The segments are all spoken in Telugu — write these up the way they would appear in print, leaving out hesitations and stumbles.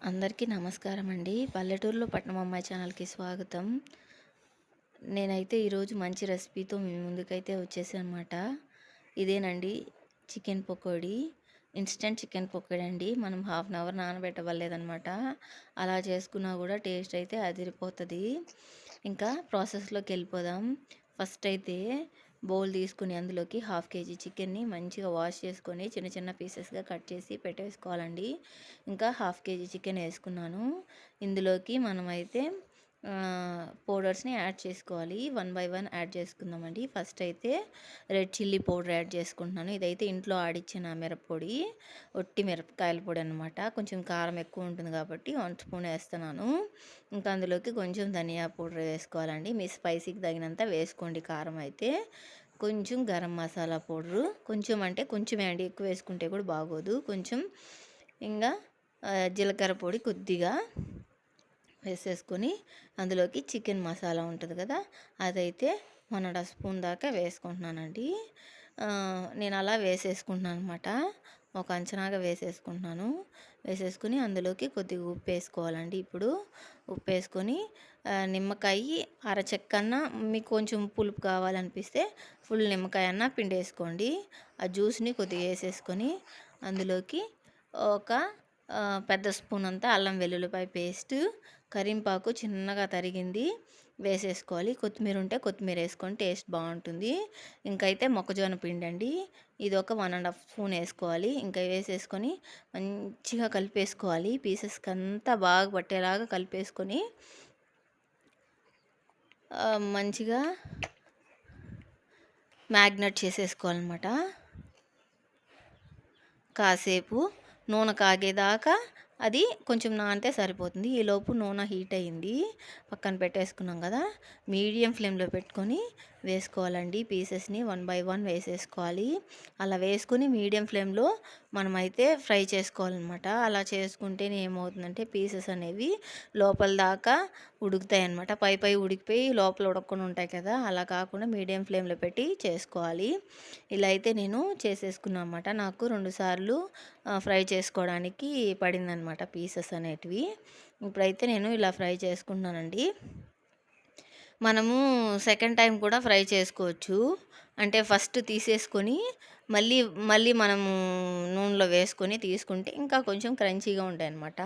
అందరికీ నమస్కారం అండి. పల్లెటూరులో పట్నం అమ్మాయి ఛానల్‌కి స్వాగతం. నేనైతే ఈరోజు మంచి రెసిపీతో మీ ముందుకైతే వచ్చేసానమాట. ఇదేనండి chicken pakoda. Instant chicken pakoda అండి. మనం హాఫ్ అన్ అవర్ నానబెట్టవలేదనమాట. అలా చేసుకున్నా కూడా టేస్ట్ అయితే అదిరిపోతది. ఇంకా ప్రాసెస్‌లోకి వెళ్ళిపోదాం. ఫస్ట్ అయితే బౌల్ తీసుకుని అందులోకి హాఫ్ కేజీ చికెన్ని మంచిగా వాష్ చేసుకొని చిన్న చిన్న పీసెస్గా కట్ చేసి పెట్టేసుకోవాలండి. ఇంకా హాఫ్ కేజీ చికెన్ వేసుకున్నాను. ఇందులోకి మనమైతే పౌడర్స్ని యాడ్ చేసుకోవాలి. వన్ బై వన్ యాడ్ చేసుకుందామండి. ఫస్ట్ అయితే రెడ్ చిల్లీ పౌడర్ యాడ్ చేసుకుంటున్నాను. ఇదైతే ఇంట్లో ఆడిచ్చిన మిరప్పొడి, ఒట్టి మిరపకాయల పొడి అనమాట. కొంచెం కారం ఎక్కువ ఉంటుంది కాబట్టి 1 స్పూన్ వేస్తున్నాను. ఇంకా అందులోకి కొంచెం ధనియా పౌడర్ వేసుకోవాలండి. మీ స్పైసీకి తగినంత వేసుకోండి కారం అయితే. కొంచెం గరం మసాలా పౌడరు, కొంచెం అంటే కొంచెమే అండి, ఎక్కువ వేసుకుంటే కూడా బాగోదు. కొంచెం ఇంకా జీలకర్ర పొడి కొద్దిగా వేసేసుకొని అందులోకి చికెన్ మసాలా ఉంటుంది కదా, అదైతే 1.5 స్పూన్ దాకా వేసుకుంటున్నానండి. నేను అలా వేసేసుకుంటున్నాను అనమాట. ఒక అంచనాగా వేసేసుకుంటున్నాను. వేసేసుకుని అందులోకి కొద్దిగా ఉప్పు వేసుకోవాలండి. ఇప్పుడు ఉప్పు వేసుకొని నిమ్మకాయ అరచెక్కన్నా, మీకు కొంచెం పులుపు కావాలనిపిస్తే ఫుల్ నిమ్మకాయ అన్న పిండేసుకోండి. ఆ జ్యూస్ని కొద్దిగా వేసేసుకొని అందులోకి ఒక పెద్ద స్పూన్ అంతా అల్లం వెల్లుల్లిపాయ పేస్ట్, కరింపాకు చిన్నగా తరిగింది వేసేసుకోవాలి. కొత్తిమీర ఉంటే కొత్తిమీర వేసుకొని టేస్ట్ బాగుంటుంది. ఇంకైతే మొక్కజొన్న పిండి అండి, ఇది ఒక 1.5 స్పూన్ వేసుకోవాలి. ఇంకా వేసేసుకొని మంచిగా కలిపేసుకోవాలి. పీసెస్కి అంతా బాగా పట్టేలాగా కలిపేసుకొని మంచిగా మ్యాగ్నెట్ చేసేసుకోవాలన్నమాట. కాసేపు నూనె కాగేదాకా అది కొంచెం నానితే సరిపోతుంది. ఈలోపు నూనె హీట్ అయ్యింది, పక్కన పెట్టేసుకున్నాం కదా. మీడియం ఫ్లేమ్లో పెట్టుకొని వేసుకోవాలండి. పీసెస్ని 1 బై 1 వేసేసుకోవాలి. అలా వేసుకుని మీడియం ఫ్లేమ్లో మనమైతే ఫ్రై చేసుకోవాలన్నమాట. అలా చేసుకుంటేనే ఏమవుతుందంటే పీసెస్ అనేవి లోపల దాకా ఉడుకుతాయి అన్నమాట. పై ఉడికిపోయి లోపల ఉడకకుండా ఉంటాయి కదా, అలా కాకుండా మీడియం ఫ్లేమ్లో పెట్టి చేసుకోవాలి. ఇలా అయితే నేను చేసేసుకున్నాను అన్నమాట. నాకు 2 సార్లు ఫ్రై చేసుకోవడానికి పడిందనమాట పీసెస్ అనేటివి. ఇప్పుడైతే నేను ఇలా ఫ్రై చేసుకుంటున్నానండి. మనము సెకండ్ టైం కూడా ఫ్రై చేసుకోవచ్చు. అంటే ఫస్ట్ తీసేసుకొని మళ్ళీ మళ్ళీ మనము నూనెలో వేసుకొని తీసుకుంటే ఇంకా కొంచెం క్రంచీగా ఉంటాయన్నమాట.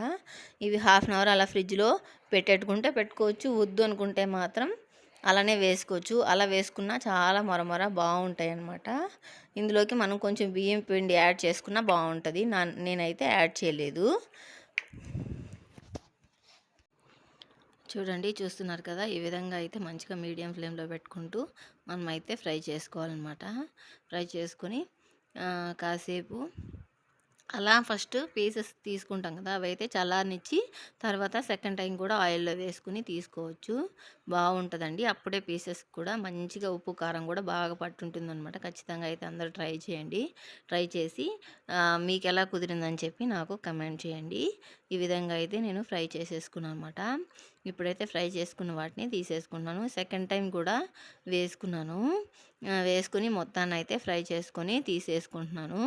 ఇవి హాఫ్ అన్ అవర్ అలా ఫ్రిడ్జ్లో పెట్టేట్టుకుంటే పెట్టుకోవచ్చు. వద్దు అనుకుంటే మాత్రం అలానే వేసుకోవచ్చు. అలా వేసుకున్నా చాలా మరమర బాగుంటాయి అన్నమాట. ఇందులోకి మనం కొంచెం బియ్యం పిండి యాడ్ చేసుకున్నా బాగుంటుంది. నేనైతే యాడ్ చేయలేదు. చూడండి, చూస్తున్నారు కదా, ఈ విధంగా అయితే మంచిగా మీడియం ఫ్లేమ్లో పెట్టుకుంటూ మనమైతే ఫ్రై చేసుకోవాలన్నమాట. ఫ్రై చేసుకొని కాసేపు అలా ఫస్ట్ పీసెస్ తీసుకుంటాం కదా, అవి అయితే చల్లారనిచ్చి తర్వాత సెకండ్ టైం కూడా ఆయిల్లో వేసుకుని తీసుకోవచ్చు. బాగుంటుందండి. అప్పుడే పీసెస్ కూడా మంచిగా ఉప్పు కారం కూడా బాగా పట్టుంటుంది అనమాట. ఖచ్చితంగా అయితే అందరూ ట్రై చేయండి. ట్రై చేసి మీకు ఎలా కుదిరిందని చెప్పి నాకు కమెంట్ చేయండి. ఈ విధంగా అయితే నేను ఫ్రై చేసేసుకున్నాను అనమాట. ఇప్పుడైతే ఫ్రై చేసుకున్న వాటిని తీసేసుకున్నాను. సెకండ్ టైం కూడా వేసుకున్నాను. వేసుకుని మొత్తాన్ని అయితే ఫ్రై చేసుకొని తీసేసుకుంటున్నాను.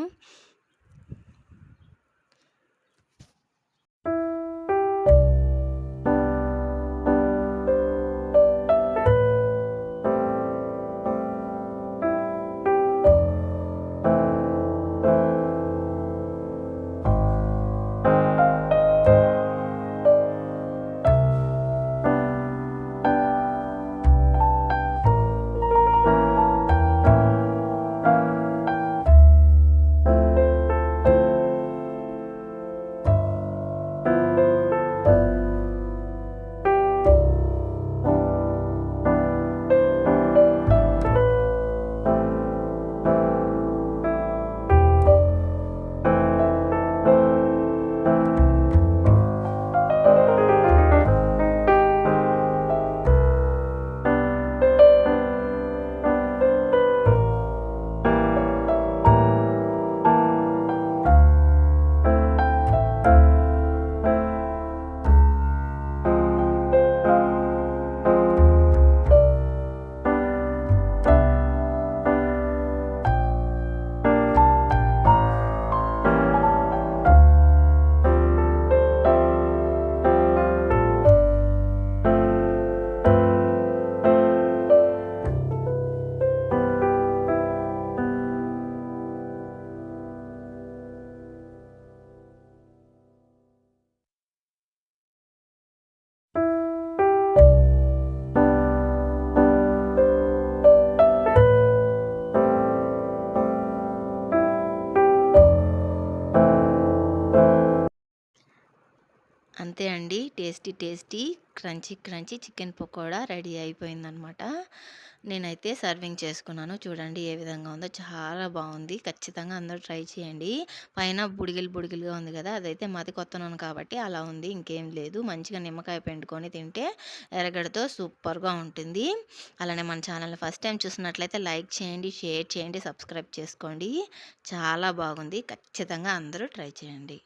అంతే అండి. Tasty tasty, crunchy crunchy chicken pakoda ready అయిపోయిందనమాట. నేనైతే సర్వింగ్ చేసుకున్నాను. చూడండి ఏ విధంగా ఉందో, చాలా బాగుంది. ఖచ్చితంగా అందరూ ట్రై చేయండి. పైన బుడిగిలు బుడిగిలుగా ఉంది కదా, అదైతే మాది కొత్త నూనె కాబట్టి అలా ఉంది, ఇంకేం లేదు. మంచిగా నిమ్మకాయ పిండుకొని తింటే ఎర్రగడ్డతో సూపర్గా ఉంటుంది. అలానే మన ఛానల్ని ఫస్ట్ టైం చూసినట్లయితే లైక్ చేయండి, షేర్ చేయండి, సబ్స్క్రైబ్ చేసుకోండి. చాలా బాగుంది. ఖచ్చితంగా అందరూ ట్రై చేయండి.